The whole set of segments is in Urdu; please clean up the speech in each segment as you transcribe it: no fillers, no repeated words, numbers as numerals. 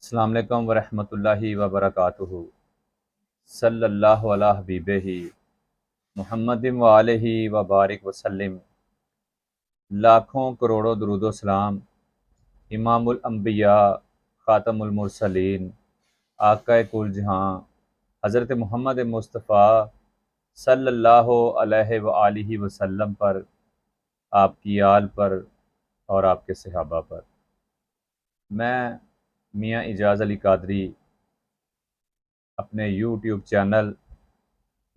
السلام علیکم ورحمۃ اللہ وبرکاتہ۔ صلی اللہ علیہ حبیبہ محمد و علیہ وبارک وسلم۔ لاکھوں کروڑوں درود و سلام امام الانبیاء خاتم المرسلین آقا کل جہاں حضرت محمد مصطفیٰ صلی اللہ علیہ وآلہ وسلم پر، آپ کی آل پر اور آپ کے صحابہ پر۔ میں میاں اعجاز علی قادری اپنے یوٹیوب چینل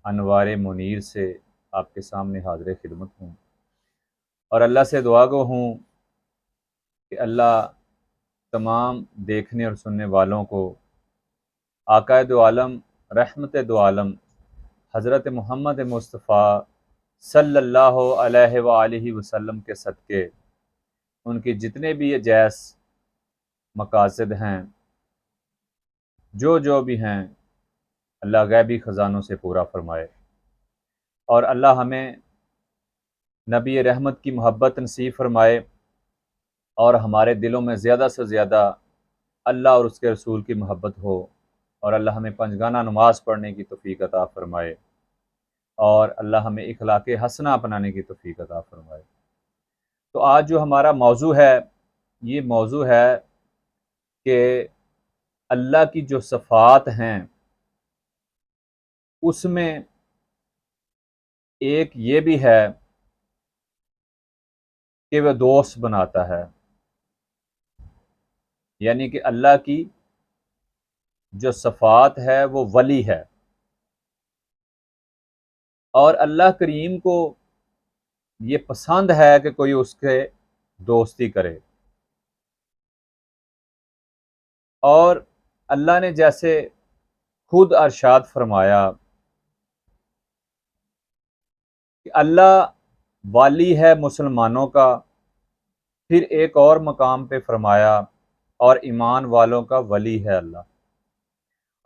انوار منیر سے آپ کے سامنے حاضر خدمت ہوں، اور اللہ سے دعا گو ہوں کہ اللہ تمام دیکھنے اور سننے والوں کو آقا دو عالم رحمت دو عالم حضرت محمد مصطفیٰ صلی اللہ علیہ وآلہ وسلم کے صدقے ان کی جتنے بھی جائز مقاصد ہیں، جو بھی ہیں، اللہ غیبی خزانوں سے پورا فرمائے، اور اللہ ہمیں نبی رحمت کی محبت نصیب فرمائے، اور ہمارے دلوں میں زیادہ سے زیادہ اللہ اور اس کے رسول کی محبت ہو، اور اللہ ہمیں پنجگانہ نماز پڑھنے کی توفیق عطا فرمائے، اور اللہ ہمیں اخلاق حسنہ اپنانے کی توفیق عطا فرمائے۔ تو آج جو ہمارا موضوع ہے، یہ موضوع ہے کہ اللہ کی جو صفات ہیں اس میں ایک یہ بھی ہے کہ وہ دوست بناتا ہے، یعنی کہ اللہ کی جو صفات ہے وہ ولی ہے، اور اللہ کریم کو یہ پسند ہے کہ کوئی اس کے دوستی کرے۔ اور اللہ نے جیسے خود ارشاد فرمایا کہ اللہ والی ہے مسلمانوں کا، پھر ایک اور مقام پہ فرمایا اور ایمان والوں کا ولی ہے اللہ،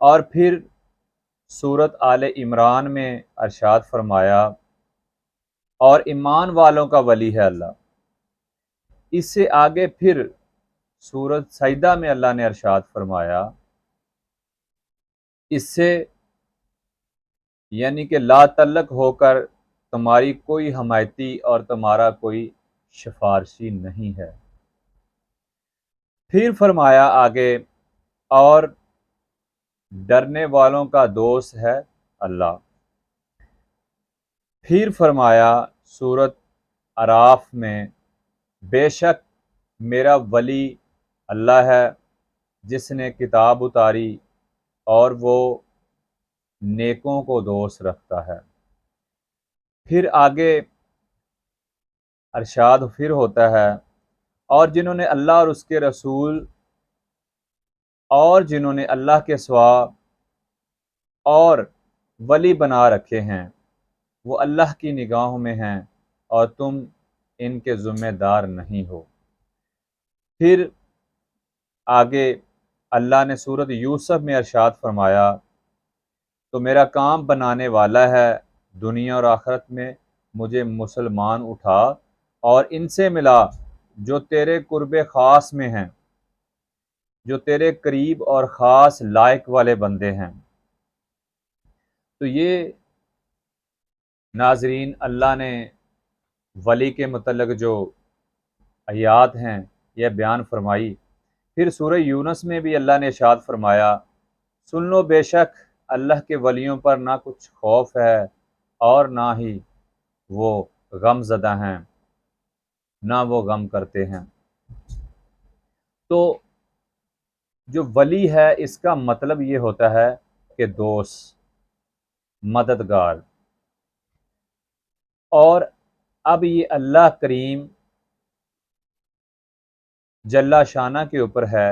اور پھر سورۃ آل عمران میں ارشاد فرمایا اور ایمان والوں کا ولی ہے اللہ۔ اس سے آگے پھر سورۃ سجدہ میں اللہ نے ارشاد فرمایا، اس سے یعنی کہ لا تعلق ہو کر تمہاری کوئی حمایتی اور تمہارا کوئی سفارشی نہیں ہے۔ پھر فرمایا آگے، اور ڈرنے والوں کا دوست ہے اللہ۔ پھر فرمایا سورۃ اعراف میں، بے شک میرا ولی اللہ ہے جس نے کتاب اتاری اور وہ نیکوں کو دوست رکھتا ہے۔ پھر آگے ارشاد پھر ہوتا ہے، اور جنہوں نے اللہ اور اس کے رسول اور جنہوں نے اللہ کے سوا اور ولی بنا رکھے ہیں وہ اللہ کی نگاہوں میں ہیں اور تم ان کے ذمہ دار نہیں ہو۔ پھر آگے اللہ نے سورۃ یوسف میں ارشاد فرمایا، تو میرا کام بنانے والا ہے دنیا اور آخرت میں، مجھے مسلمان اٹھا اور ان سے ملا جو تیرے قرب خاص میں ہیں، جو تیرے قریب اور خاص لائق والے بندے ہیں۔ تو یہ ناظرین اللہ نے ولی کے متعلق جو آیات ہیں یہ بیان فرمائی۔ پھر سورہ یونس میں بھی اللہ نے ارشاد فرمایا، سن لو بے شک اللہ کے ولیوں پر نہ کچھ خوف ہے اور نہ ہی وہ غم زدہ ہیں، نہ وہ غم کرتے ہیں۔ تو جو ولی ہے اس کا مطلب یہ ہوتا ہے کہ دوست، مددگار۔ اور اب یہ اللہ کریم جل شانہ کے اوپر ہے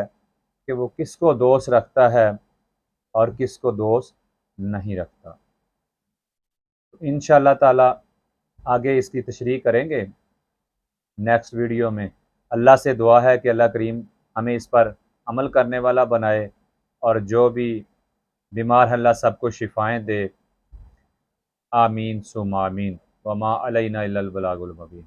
کہ وہ کس کو دوست رکھتا ہے اور کس کو دوست نہیں رکھتا۔ انشاءاللہ تعالی آگے اس کی تشریح کریں گے نیکسٹ ویڈیو میں۔ اللہ سے دعا ہے کہ اللہ کریم ہمیں اس پر عمل کرنے والا بنائے، اور جو بھی بیمار ہے اللہ سب کو شفائیں دے۔ آمین ثم آمین۔ وما علینا الا البلاغ المبین۔